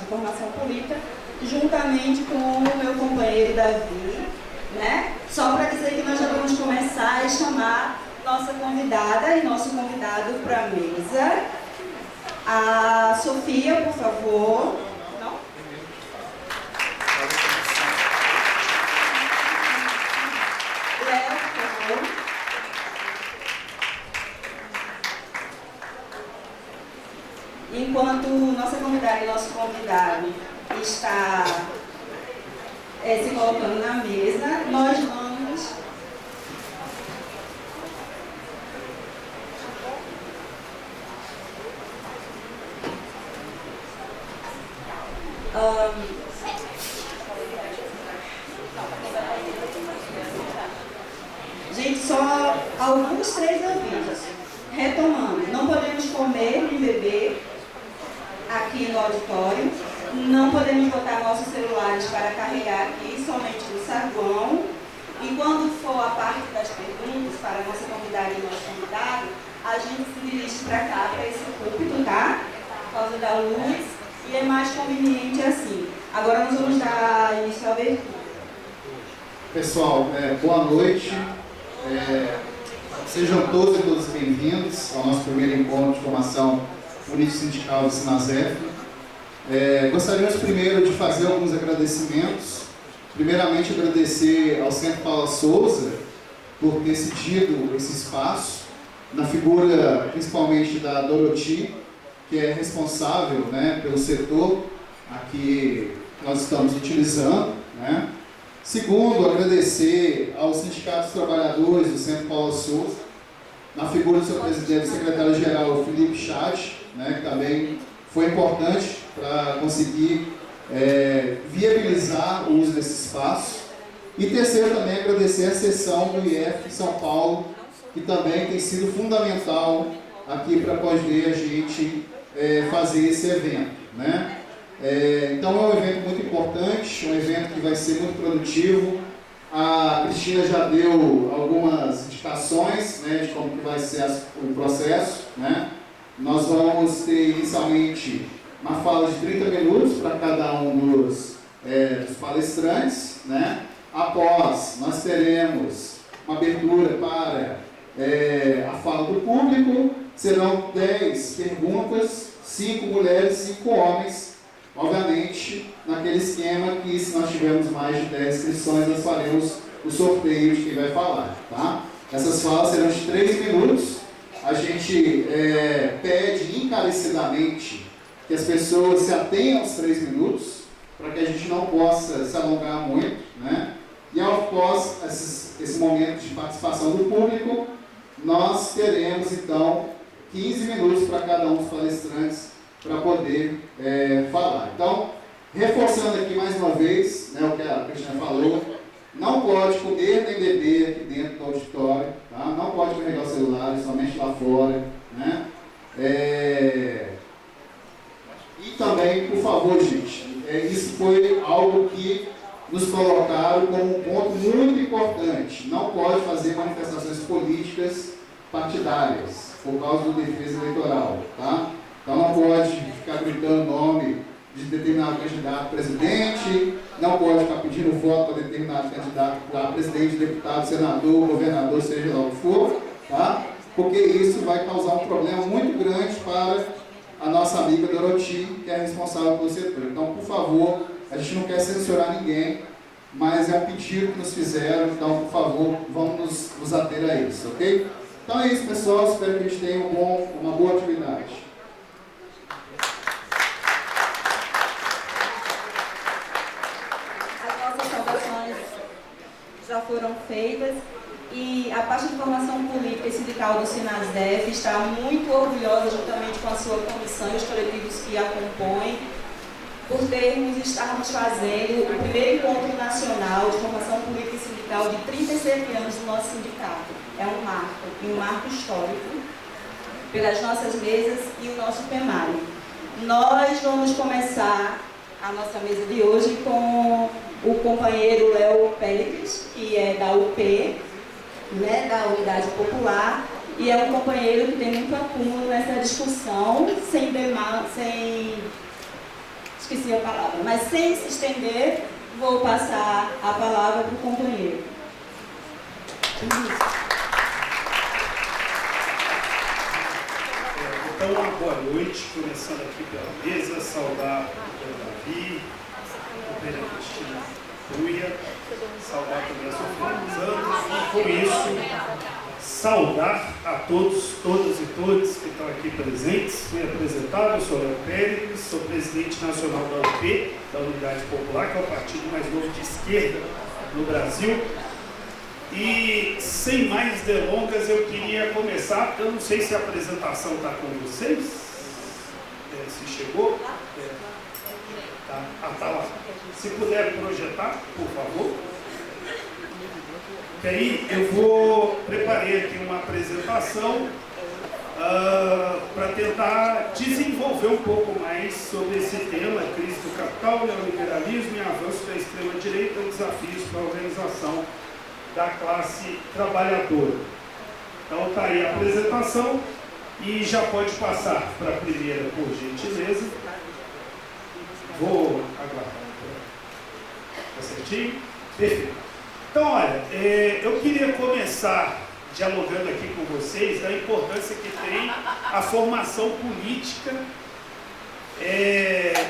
formação política, juntamente com o meu companheiro Davi, né? Só para dizer que nós já vamos começar a chamar nossa convidada e nosso convidado para a mesa. A Sofia, por favor. Não? Léo, por favor. Enquanto nossa convidada e nosso convidado está se colocando na mesa, nós vamos gente, só alguns 3 avisos. Retomando, não podemos comer nem beber aqui no auditório, não podemos botar nossos celulares para carregar aqui, somente no saguão. E quando for a parte das perguntas para a nossa convidada e nosso convidado, a gente se dirige para cá, para esse púlpito, tá? Por causa da luz, e é mais conveniente assim. Agora nós vamos dar início à abertura. Pessoal, boa noite. Sejam todos e todas bem-vindos ao nosso primeiro encontro de formação político-sindical do Sinasef. Gostaríamos primeiro de fazer alguns agradecimentos. Primeiramente, agradecer ao Centro Paula Souza por ter cedido esse espaço, na figura principalmente da Doroti, que é responsável, né, pelo setor aqui que nós estamos utilizando, né. Segundo, agradecer aos sindicatos dos trabalhadores do Centro Paula Souza, na figura do seu presidente e secretário-geral, Felipe Chad, né, que também foi importante para conseguir viabilizar o uso desse espaço. E terceiro, também agradecer a sessão do IF de São Paulo, que também tem sido fundamental aqui para poder a gente fazer esse evento, né? Então é um evento muito importante, um evento que vai ser muito produtivo. A Cristina já deu algumas indicações, né, de como que vai ser o processo, né? Nós vamos ter inicialmente uma fala de 30 minutos para cada um dos palestrantes, né? Após, nós teremos uma abertura para a fala do público. Serão 10 perguntas, 5 mulheres, 5 homens. Obviamente, naquele esquema que, se nós tivermos mais de 10 inscrições, nós faremos o sorteio de quem vai falar, tá? Essas falas serão de 3 minutos. A gente pede encarecidamente que as pessoas se atenham aos 3 minutos, para que a gente não possa se alongar muito, né? E após esse momento de participação do público, nós teremos, então, 15 minutos para cada um dos palestrantes para poder falar. Então, reforçando aqui mais uma vez, né, o que a Cristina falou, não pode comer nem beber aqui dentro do auditório, tá? Não pode carregar o celular, somente lá fora, né? E também, por favor, gente, isso foi algo que nos colocaram como um ponto muito importante. Não pode fazer manifestações políticas partidárias por causa do defesa eleitoral, tá? Então não pode ficar gritando o nome de determinado candidato a presidente, não pode ficar pedindo voto para determinado candidato a presidente, deputado, senador, governador, seja lá o que for, tá? Porque isso vai causar um problema muito grande para a nossa amiga Doroti, que é responsável pelo setor. Então, por favor, a gente não quer censurar ninguém, mas é um pedido que nos fizeram, então, por favor, vamos nos ater a isso, ok? Então é isso, pessoal, espero que a gente tenha uma boa atividade. Já foram feitas e a parte de formação política e sindical do Sinasef está muito orgulhosa, juntamente com a sua comissão e os coletivos que a compõem, por estarmos fazendo o primeiro encontro nacional de formação política e sindical de 37 anos do nosso sindicato. É um marco histórico, pelas nossas mesas e o nosso plenário. Nós vamos começar a nossa mesa de hoje com o companheiro Léo Péricles, que é da UP, né, da Unidade Popular, e é um companheiro que tem muito acúmulo nessa discussão, sem esqueci a palavra, mas sem se estender, vou passar a palavra para o companheiro. Então, uma boa noite, começando aqui pela mesa, saudar o Davi, a Pedro Cristina Bruia, saudar também a Sofia Santos, e com isso, saudar a todos, todas e todos que estão aqui presentes. Me apresentar, eu sou Léo Pérez, sou presidente nacional da UP, da Unidade Popular, que é o partido mais novo de esquerda no Brasil. E sem mais delongas, eu queria começar. Eu não sei se a apresentação está com vocês, se chegou. Tá lá. Se puder projetar, por favor. Que aí eu preparei aqui uma apresentação para tentar desenvolver um pouco mais sobre esse tema, crise do capital, neoliberalismo e avanço da extrema-direita, desafios para a organização da classe trabalhadora. Então está aí a apresentação e já pode passar para a primeira, por gentileza. Vou aguardar. Está certinho? Perfeito. Então, olha, eu queria começar dialogando aqui com vocês da importância que tem a formação política,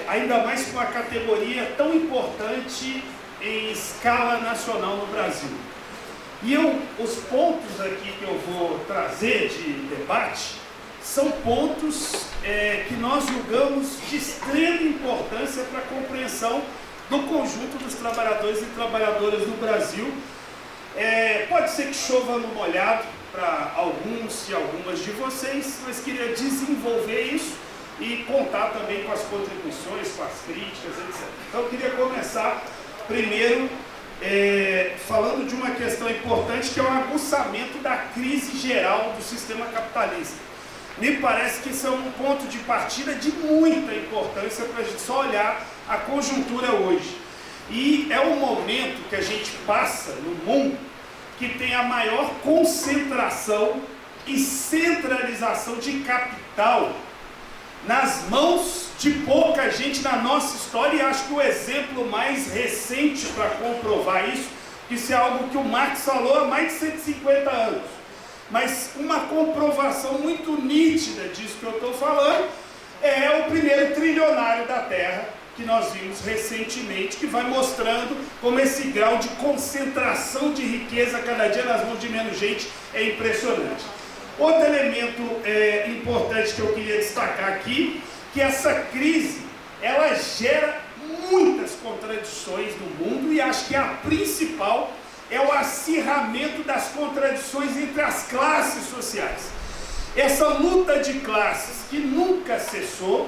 ainda mais com uma categoria tão importante em escala nacional no Brasil. E os pontos aqui que eu vou trazer de debate são pontos que nós julgamos de extrema importância para a compreensão do conjunto dos trabalhadores e trabalhadoras no Brasil. Pode ser que chova no molhado para alguns e algumas de vocês, mas queria desenvolver isso e contar também com as contribuições, com as críticas, etc. Então eu queria começar primeiro falando de uma questão importante, que é o aguçamento da crise geral do sistema capitalista. Me parece que isso é um ponto de partida de muita importância para a gente só olhar a conjuntura hoje. E é um momento que a gente passa no mundo que tem a maior concentração e centralização de capital nas mãos de pouca gente na nossa história, e acho que o exemplo mais recente para comprovar isso é algo que o Marx falou há mais de 150 anos, mas uma comprovação muito nítida disso que eu estou falando é o primeiro trilionário da Terra, que nós vimos recentemente, que vai mostrando como esse grau de concentração de riqueza cada dia nas mãos de menos gente é impressionante. Outro elemento importante que eu queria destacar aqui, que essa crise, ela gera muitas contradições no mundo, e acho que a principal é o acirramento das contradições entre as classes sociais. Essa luta de classes que nunca cessou,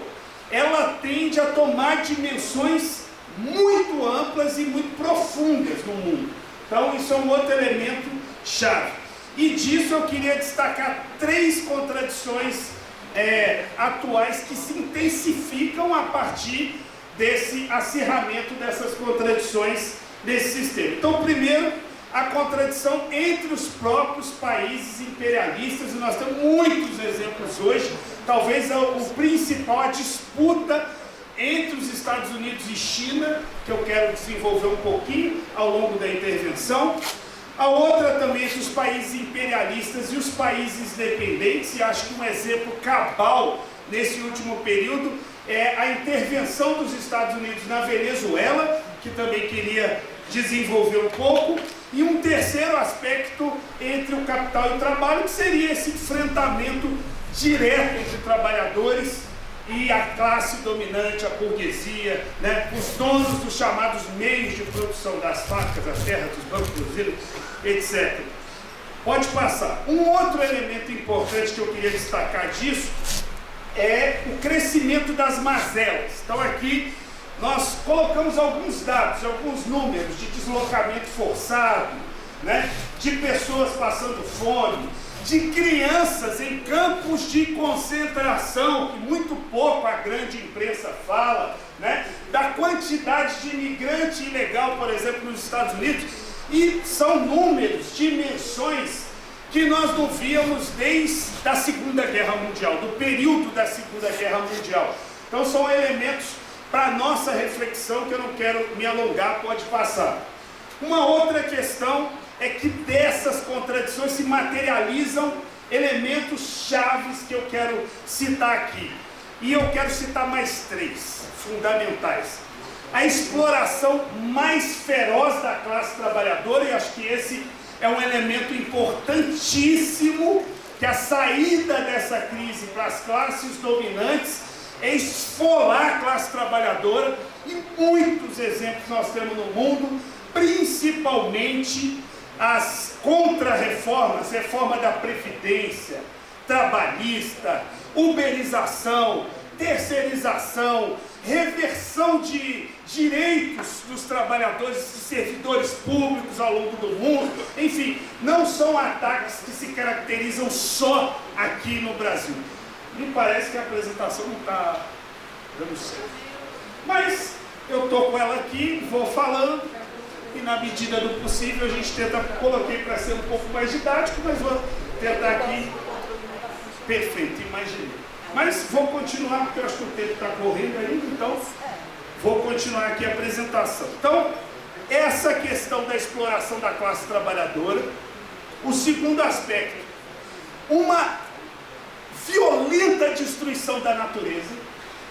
ela tende a tomar dimensões muito amplas e muito profundas no mundo. Então isso é um outro elemento chave. E disso eu queria destacar 3 contradições atuais que se intensificam a partir desse acirramento dessas contradições desse sistema. Então, primeiro, a contradição entre os próprios países imperialistas, e nós temos muitos exemplos hoje. Talvez o principal, a disputa entre os Estados Unidos e China, que eu quero desenvolver um pouquinho ao longo da intervenção. A outra também entre os países imperialistas e os países dependentes, e acho que um exemplo cabal nesse último período é a intervenção dos Estados Unidos na Venezuela, que também queria desenvolver um pouco. E um terceiro aspecto entre o capital e o trabalho, que seria esse enfrentamento direto entre trabalhadores e a classe dominante, a burguesia, né? Os donos dos chamados meios de produção das fábricas, das terras, dos bancos, dos usinas, etc. Pode passar. Um outro elemento importante que eu queria destacar disso é o crescimento das mazelas. Então aqui nós colocamos alguns dados, alguns números de deslocamento forçado, né? De pessoas passando fome, de crianças em campos de concentração, que muito pouco a grande imprensa fala, né? Da quantidade de imigrante ilegal, por exemplo, nos Estados Unidos, e são números, dimensões que nós não víamos desde a Segunda Guerra Mundial, do período da Segunda Guerra Mundial. Então são elementos para a nossa reflexão, que eu não quero me alongar, pode passar. Uma outra questão é que dessas contradições se materializam elementos chaves que eu quero citar aqui. E eu quero citar mais 3 fundamentais. A exploração mais feroz da classe trabalhadora, e acho que esse é um elemento importantíssimo, que a saída dessa crise para as classes dominantes é esfolar a classe trabalhadora, e muitos exemplos nós temos no mundo, principalmente as contra-reformas, reforma da Previdência, trabalhista, uberização, terceirização, reversão de direitos dos trabalhadores e servidores públicos ao longo do mundo. Enfim, não são ataques que se caracterizam só aqui no Brasil. Me parece que a apresentação não está dando certo. Mas eu estou com ela aqui, vou falando, e na medida do possível a gente tenta, coloquei para ser um pouco mais didático, mas vou tentar aqui. Perfeito, imaginei. Mas vou continuar, porque eu acho que o tempo está correndo ainda, então vou continuar aqui a apresentação. Então, essa questão da exploração da classe trabalhadora. O segundo aspecto, uma violenta destruição da natureza,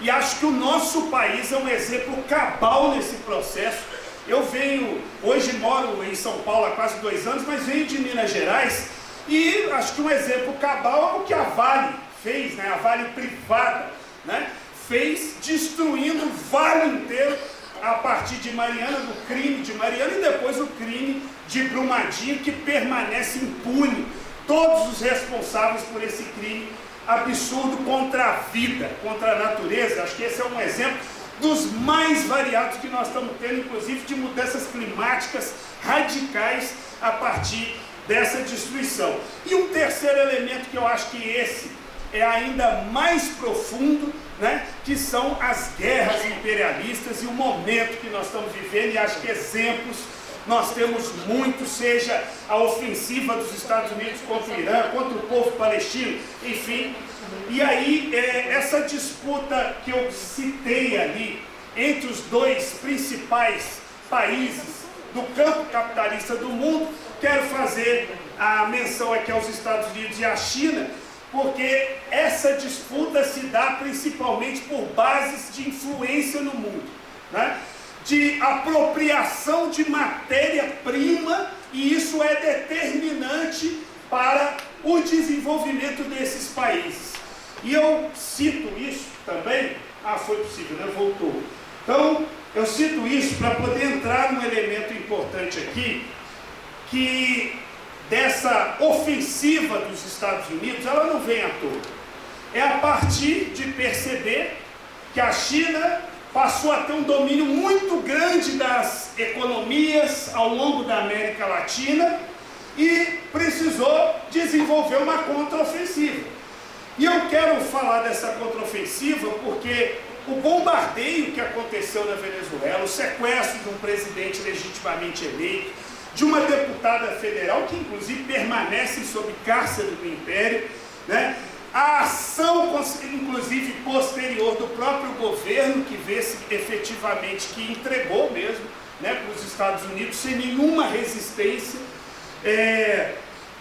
e acho que o nosso país é um exemplo cabal nesse processo. Eu venho, hoje moro em São Paulo há quase 2 anos, mas venho de Minas Gerais, e acho que um exemplo cabal é o que a Vale fez, né? A Vale privada, né? Fez, destruindo o Vale inteiro a partir de Mariana, do crime de Mariana, e depois o crime de Brumadinho, que permanece impune. Todos os responsáveis por esse crime absurdo contra a vida, contra a natureza. Acho que esse é um exemplo dos mais variados que nós estamos tendo, inclusive de mudanças climáticas radicais a partir dessa destruição. E um terceiro elemento que eu acho que esse é ainda mais profundo, né, que são as guerras imperialistas e o momento que nós estamos vivendo, e acho que exemplos nós temos muitos, seja a ofensiva dos Estados Unidos contra o Irã, contra o povo palestino, enfim. E aí, essa disputa que eu citei ali, entre os 2 principais países do campo capitalista do mundo, quero fazer a menção aqui aos Estados Unidos e à China, porque essa disputa se dá principalmente por bases de influência no mundo, né? De apropriação de matéria-prima, e isso é determinante para o desenvolvimento desses países. E eu cito isso também, foi possível, né? Voltou. Então, eu cito isso para poder entrar num elemento importante aqui, que dessa ofensiva dos Estados Unidos, ela não vem à toa. É a partir de perceber que a China passou a ter um domínio muito grande das economias ao longo da América Latina e precisou desenvolver uma contraofensiva. E eu quero falar dessa contraofensiva porque o bombardeio que aconteceu na Venezuela, o sequestro de um presidente legitimamente eleito, de uma deputada federal, que inclusive permanece sob cárcere do Império, né? A ação, inclusive, posterior do próprio governo, que vê-se efetivamente que entregou mesmo, né, para os Estados Unidos, sem nenhuma resistência.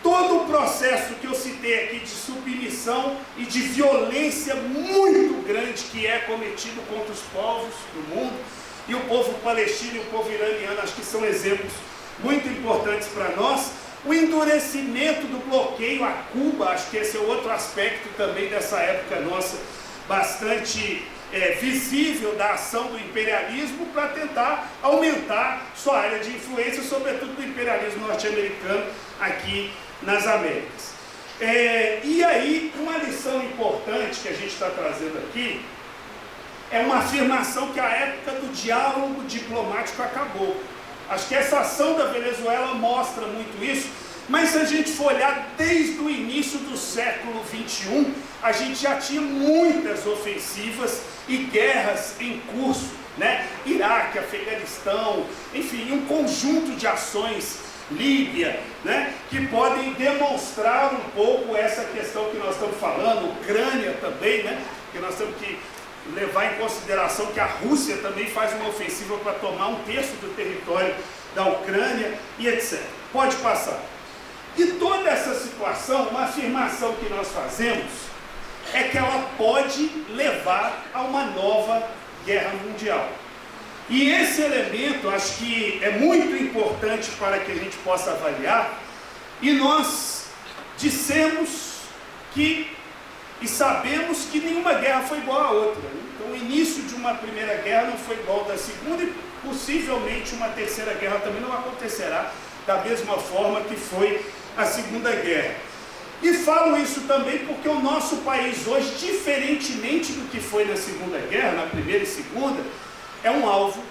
Todo o processo que eu citei aqui de submissão e de violência muito grande que é cometido contra os povos do mundo, e o povo palestino e o povo iraniano, acho que são exemplos muito importantes para nós. O endurecimento do bloqueio a Cuba, acho que esse é outro aspecto também dessa época nossa, bastante visível da ação do imperialismo para tentar aumentar sua área de influência, sobretudo do imperialismo norte-americano aqui nas Américas. E aí, uma lição importante que a gente está trazendo aqui é uma afirmação que a época do diálogo diplomático acabou. Acho que essa ação da Venezuela mostra muito isso, mas se a gente for olhar desde o início do século XXI, a gente já tinha muitas ofensivas e guerras em curso, né? Iraque, Afeganistão, enfim, um conjunto de ações, Líbia, né? Que podem demonstrar um pouco essa questão que nós estamos falando, Ucrânia também, né? Que nós temos que levar em consideração que a Rússia também faz uma ofensiva para tomar 1/3 do território da Ucrânia e etc. Pode passar. E toda essa situação, uma afirmação que nós fazemos, é que ela pode levar a uma nova guerra mundial. E esse elemento, acho que é muito importante para que a gente possa avaliar, e nós dissemos que, e sabemos que nenhuma guerra foi igual à outra. Então o início de uma primeira guerra não foi igual da segunda, e possivelmente uma terceira guerra também não acontecerá da mesma forma que foi a Segunda Guerra. E falo isso também porque o nosso país hoje, diferentemente do que foi na Segunda Guerra, na primeira e segunda, é um alvo,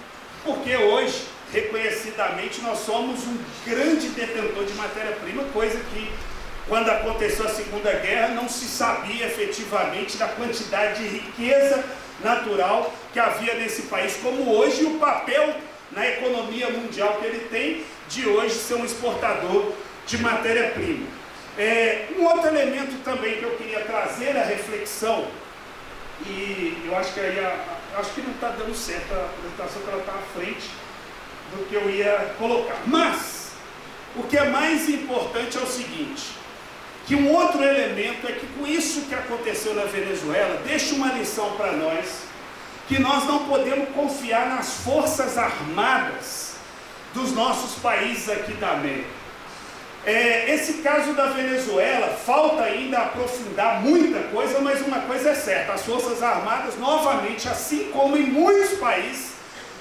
porque hoje, reconhecidamente, nós somos um grande detentor de matéria-prima, coisa que, quando aconteceu a Segunda Guerra, não se sabia efetivamente da quantidade de riqueza natural que havia nesse país, como hoje, e o papel na economia mundial que ele tem, de hoje ser um exportador de matéria-prima. Um outro elemento também que eu queria trazer à reflexão, e eu acho que acho que não está dando certo a apresentação, que ela está à frente do que eu ia colocar. Mas, o que é mais importante é o seguinte, que um outro elemento é que com isso que aconteceu na Venezuela, deixa uma lição para nós, que nós não podemos confiar nas forças armadas dos nossos países aqui da América. Esse caso da Venezuela, falta ainda aprofundar muita coisa, mas uma coisa é certa, as Forças Armadas, novamente, assim como em muitos países,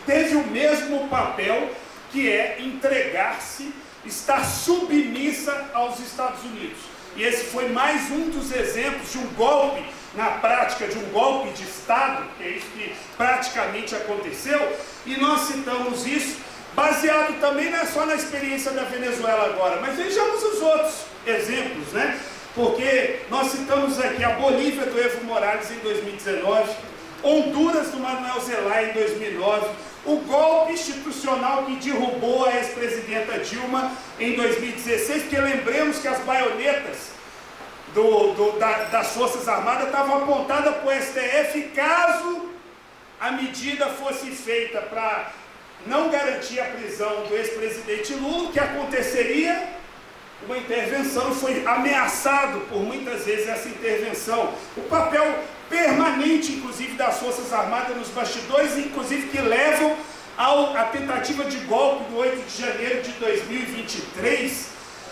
teve o mesmo papel, que é entregar-se, estar submissa aos Estados Unidos. E esse foi mais um dos exemplos de um golpe, na prática, de um golpe de Estado, que é isso que praticamente aconteceu, e nós citamos isso, baseado também não é só na experiência da Venezuela agora, mas vejamos os outros exemplos, né? Porque nós citamos aqui a Bolívia do Evo Morales em 2019, Honduras do Manuel Zelaya em 2009, o golpe institucional que derrubou a ex-presidenta Dilma em 2016, porque lembremos que as baionetas das Forças Armadas estavam apontadas para o STF caso a medida fosse feita para não garantir a prisão do ex-presidente Lula, o que aconteceria? Uma intervenção, foi ameaçado por muitas vezes essa intervenção. O papel permanente, inclusive, das Forças Armadas nos bastidores, inclusive que levam à tentativa de golpe do 8 de janeiro de 2023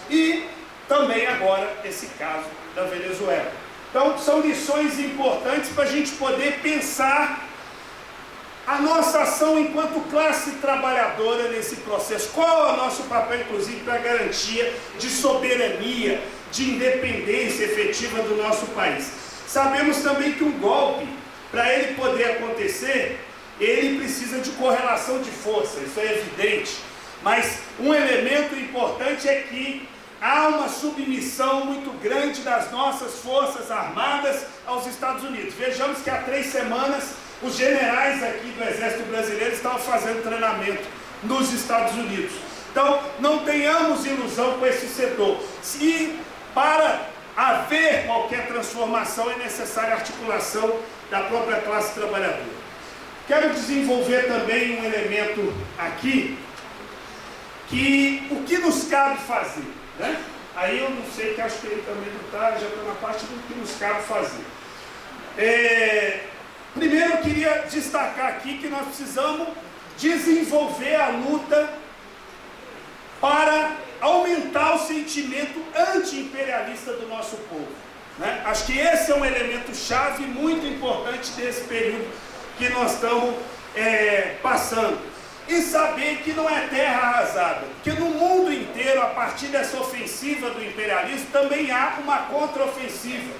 e também agora esse caso da Venezuela. Então, são lições importantes para a gente poder pensar a nossa ação enquanto classe trabalhadora nesse processo. Qual é o nosso papel, inclusive, para a garantia de soberania, de independência efetiva do nosso país? Sabemos também que um golpe, para ele poder acontecer, ele precisa de correlação de força, isso é evidente. Mas um elemento importante é que há uma submissão muito grande das nossas forças armadas aos Estados Unidos. Vejamos que há 3 semanas os generais aqui do Exército Brasileiro estavam fazendo treinamento nos Estados Unidos. Então, não tenhamos ilusão com esse setor. Se para haver qualquer transformação é necessária a articulação da própria classe trabalhadora. Quero desenvolver também um elemento aqui, que o que nos cabe fazer, né? Aí eu não sei, que acho que ele também não está, já está na parte do que nos cabe fazer. Primeiro eu queria destacar aqui que nós precisamos desenvolver a luta para aumentar o sentimento anti-imperialista do nosso povo, né? Acho que esse é um elemento chave muito importante desse período que nós estamos passando. E saber que não é terra arrasada, que no mundo inteiro, a partir dessa ofensiva do imperialismo, também há uma contraofensiva,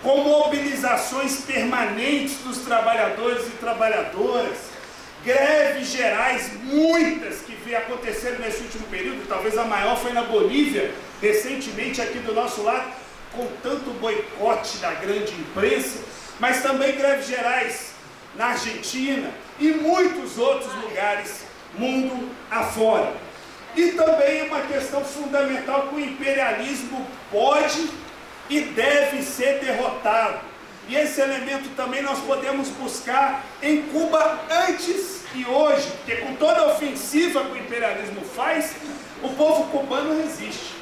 com mobilizações permanentes dos trabalhadores e trabalhadoras, greves gerais, muitas que aconteceram nesse último período, talvez a maior foi na Bolívia, recentemente aqui do nosso lado, com tanto boicote da grande imprensa, mas também greves gerais na Argentina e muitos outros lugares, mundo afora. E também uma questão fundamental, que o imperialismo pode e deve ser derrotado. E esse elemento também nós podemos buscar em Cuba antes e hoje, porque com toda a ofensiva que o imperialismo faz, o povo cubano resiste.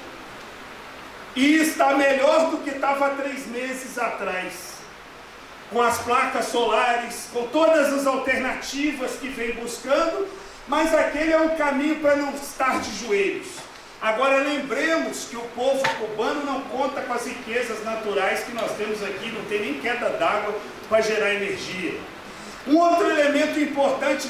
E está melhor do que estava 3 meses atrás. Com as placas solares, com todas as alternativas que vem buscando, mas aquele é um caminho para não estar de joelhos. Agora lembremos que o povo cubano não conta com as riquezas naturais que nós temos aqui, não tem nem queda d'água para gerar energia. Um outro elemento importante